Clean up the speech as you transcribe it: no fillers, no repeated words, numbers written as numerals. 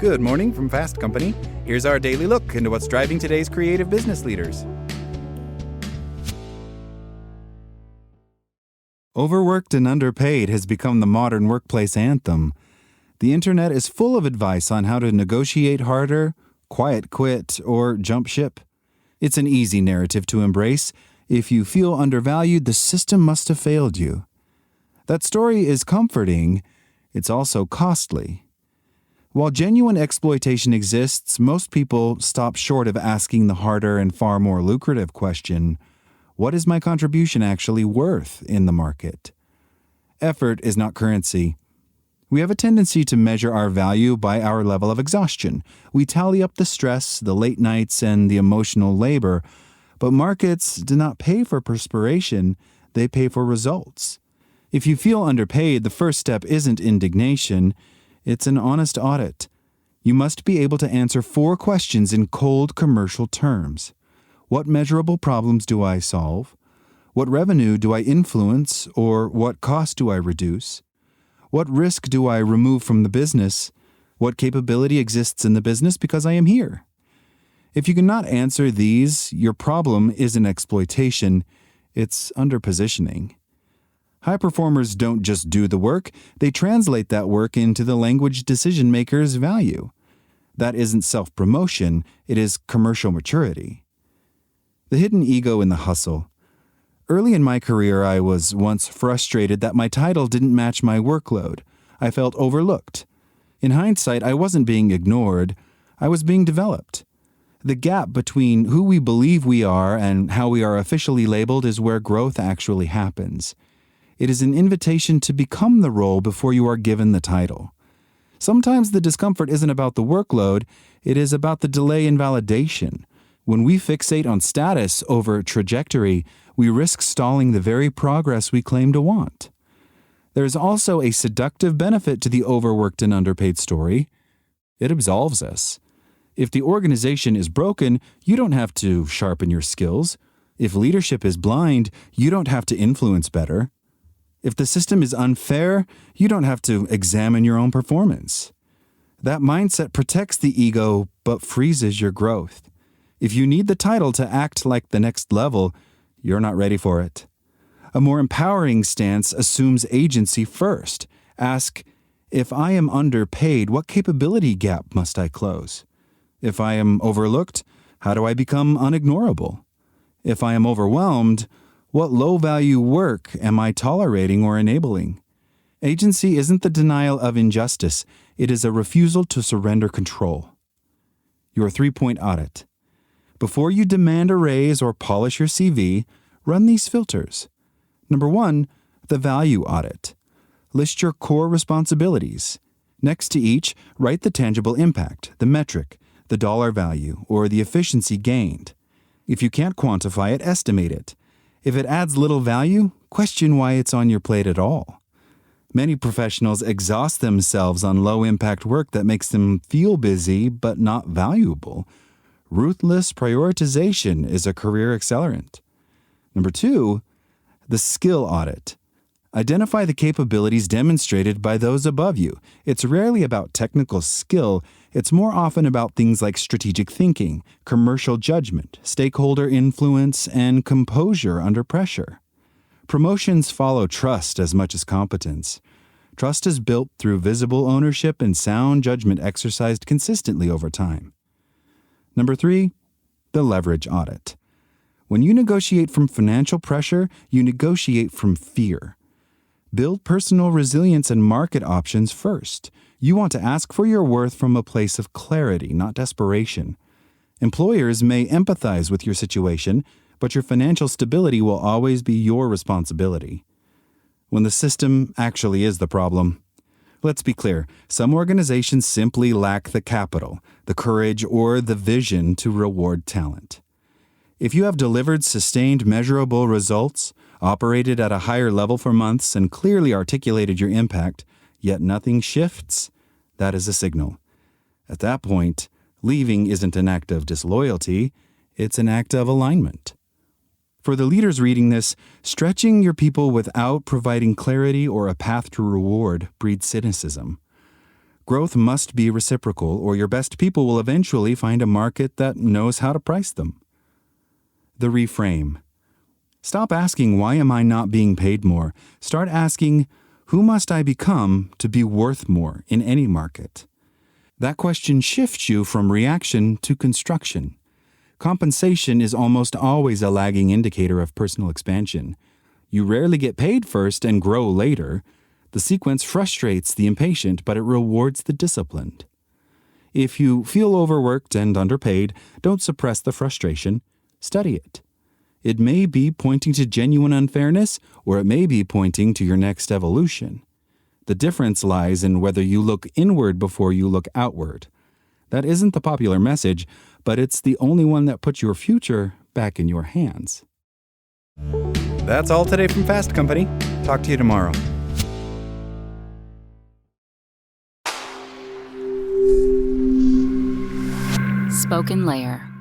Good morning from Fast Company. Here's our daily look into what's driving today's creative business leaders. Overworked and underpaid has become the modern workplace anthem. The internet is full of advice on how to negotiate harder, quiet quit, or jump ship. It's an easy narrative to embrace. If you feel undervalued, the system must have failed you. That story is comforting. It's also costly. While genuine exploitation exists, most people stop short of asking the harder and far more lucrative question, what is my contribution actually worth in the market? Effort is not currency. We have a tendency to measure our value by our level of exhaustion. We tally up the stress, the late nights, and the emotional labor, but markets do not pay for perspiration, they pay for results. If you feel underpaid, the first step isn't indignation. It's an honest audit. You must be able to answer 4 questions in cold commercial terms. What measurable problems do I solve? What revenue do I influence, or what cost do I reduce? What risk do I remove from the business? What capability exists in the business because I am here? If you cannot answer these, your problem isn't exploitation, it's underpositioning. High performers don't just do the work, they translate that work into the language decision makers value. That isn't self-promotion, it is commercial maturity. The hidden ego in the hustle. Early in my career, I was once frustrated that my title didn't match my workload. I felt overlooked. In hindsight, I wasn't being ignored, I was being developed. The gap between who we believe we are and how we are officially labeled is where growth actually happens. It is an invitation to become the role before you are given the title. Sometimes the discomfort isn't about the workload, it is about the delay in validation. When we fixate on status over trajectory, we risk stalling the very progress we claim to want. There is also a seductive benefit to the overworked and underpaid story. It absolves us. If the organization is broken, you don't have to sharpen your skills. If leadership is blind, you don't have to influence better. If the system is unfair, you don't have to examine your own performance. That mindset protects the ego but freezes your growth. If you need the title to act like the next level, you're not ready for it. A more empowering stance assumes agency first. Ask, if I am underpaid, what capability gap must I close? If I am overlooked, how do I become unignorable? If I am overwhelmed, what low-value work am I tolerating or enabling? Agency isn't the denial of injustice. It is a refusal to surrender control. Your 3-point audit. Before you demand a raise or polish your CV, run these filters. Number 1, the value audit. List your core responsibilities. Next to each, write the tangible impact, the metric, the dollar value, or the efficiency gained. If you can't quantify it, estimate it. If it adds little value, question why it's on your plate at all. Many professionals exhaust themselves on low-impact work that makes them feel busy but not valuable. Ruthless prioritization is a career accelerant. Number 2, the skill audit. Identify the capabilities demonstrated by those above you. It's rarely about technical skill. It's more often about things like strategic thinking, commercial judgment, stakeholder influence, and composure under pressure. Promotions follow trust as much as competence. Trust is built through visible ownership and sound judgment exercised consistently over time. Number 3, the leverage audit. When you negotiate from financial pressure, you negotiate from fear. Build personal resilience and market options first. You want to ask for your worth from a place of clarity, not desperation. Employers may empathize with your situation, but your financial stability will always be your responsibility. When the system actually is the problem. Let's be clear, some organizations simply lack the capital, the courage, or the vision to reward talent. If you have delivered sustained, measurable results, operated at a higher level for months, and clearly articulated your impact, yet nothing shifts, that is a signal. At that point, leaving isn't an act of disloyalty, it's an act of alignment. For the leaders reading this, stretching your people without providing clarity or a path to reward breeds cynicism. Growth must be reciprocal, or your best people will eventually find a market that knows how to price them. The reframe. Stop asking, why am I not being paid more? Start asking, who must I become to be worth more in any market? That question shifts you from reaction to construction. Compensation is almost always a lagging indicator of personal expansion. You rarely get paid first and grow later. The sequence frustrates the impatient, but it rewards the disciplined. If you feel overworked and underpaid, don't suppress the frustration. Study it. It may be pointing to genuine unfairness, or it may be pointing to your next evolution. The difference lies in whether you look inward before you look outward. That isn't the popular message, but it's the only one that puts your future back in your hands. That's all today from Fast Company. Talk to you tomorrow. Spoken Layer.